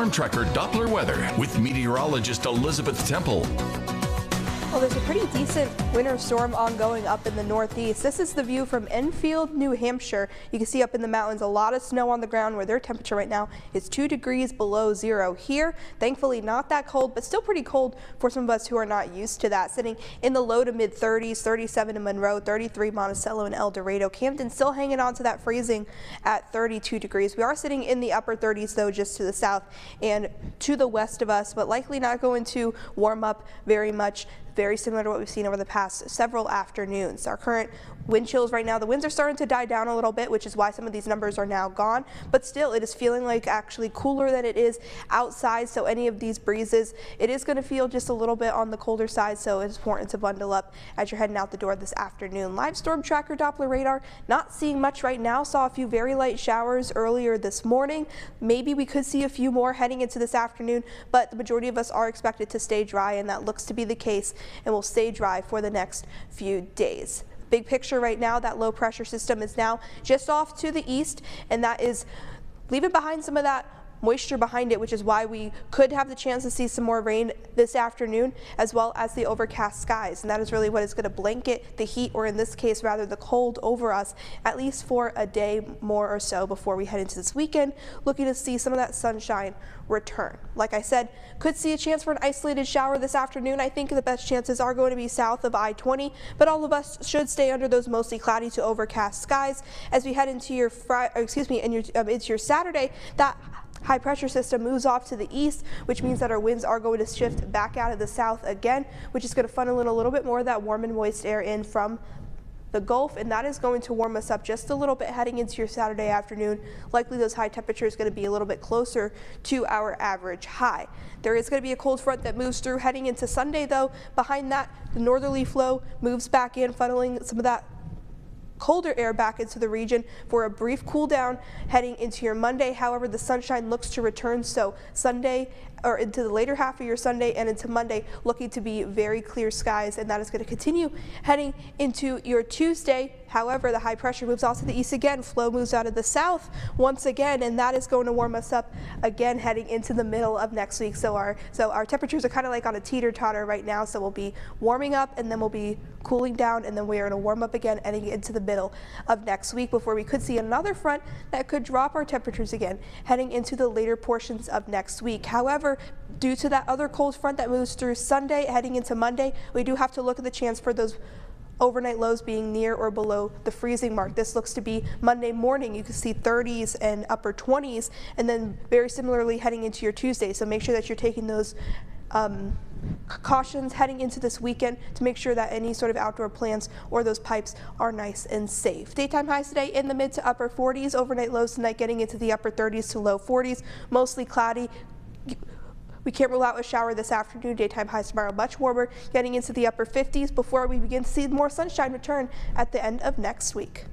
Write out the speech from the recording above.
Storm Tracker Doppler weather with meteorologist Elizabeth Temple. Well, there's a pretty decent winter storm ongoing up in the northeast. This is the view from Enfield, New Hampshire. You can see up in the mountains a lot of snow on the ground where their temperature right now is 2 degrees below zero. Here, thankfully not that cold, but still pretty cold for some of us who are not used to that. Sitting in the low to mid 30s, 37 in Monroe, 33 Monticello and El Dorado. Camden still hanging on to that freezing at 32 degrees. We are sitting in the upper 30s though, just to the south and to the west of us, but likely not going to warm up very much. Very similar to what we've seen over the past several afternoons. Our current wind chills right now, the winds are starting to die down a little bit, which is why some of these numbers are now gone, but still it is feeling like actually cooler than it is outside. So any of these breezes, it is going to feel just a little bit on the colder side, so it's important to bundle up as you're heading out the door this afternoon. Live storm tracker Doppler radar, not seeing much right now. Saw a few very light showers earlier this morning. Maybe we could see a few more heading into this afternoon, but the majority of us are expected to stay dry, and that looks to be the case, and will stay dry for the next few days. Big picture right now, that low pressure system is now just off to the east, and that is leaving behind some of that moisture behind it, which is why we could have the chance to see some more rain this afternoon, as well as the overcast skies. And that is really what is going to blanket the heat, or in this case rather the cold, over us at least for a day more or so before we head into this weekend, looking to see some of that sunshine return. Like I said, could see a chance for an isolated shower this afternoon. I think the best chances are going to be south of I-20, but all of us should stay under those mostly cloudy to overcast skies as we head into your into your Saturday. That high pressure system moves off to the east, which means that our winds are going to shift back out of the south again, which is going to funnel in a little bit more of that warm and moist air in from the Gulf, and that is going to warm us up just a little bit heading into your Saturday afternoon. Likely those high temperatures going to be a little bit closer to our average high. There is going to be a cold front that moves through heading into Sunday though. Behind that, the northerly flow moves back in, funneling some of that colder air back into the region for a brief cool down heading into your Monday. However, the sunshine looks to return, so Sunday or into the later half of your Sunday and into Monday looking to be very clear skies, and that is going to continue heading into your Tuesday. However, the high pressure moves off to the east again. Flow moves out of the south once again, and that is going to warm us up again heading into the middle of next week. So our temperatures are kind of like on a teeter-totter right now. So we'll be warming up, and then we'll be cooling down, and then we are going to warm up again heading into the middle of next week before we could see another front that could drop our temperatures again heading into the later portions of next week. However, due to that other cold front that moves through Sunday heading into Monday, we do have to look at the chance for those overnight lows being near or below the freezing mark. This looks to be Monday morning. You can see 30s and upper 20s, and then very similarly heading into your Tuesday. So make sure that you're taking those cautions heading into this weekend to make sure that any sort of outdoor plants or those pipes are nice and safe. Daytime highs today in the mid to upper 40s. Overnight lows tonight getting into the upper 30s to low 40s. Mostly cloudy. We can't rule out a shower this afternoon. Daytime highs tomorrow much warmer, getting into the upper 50s before we begin to see more sunshine return at the end of next week.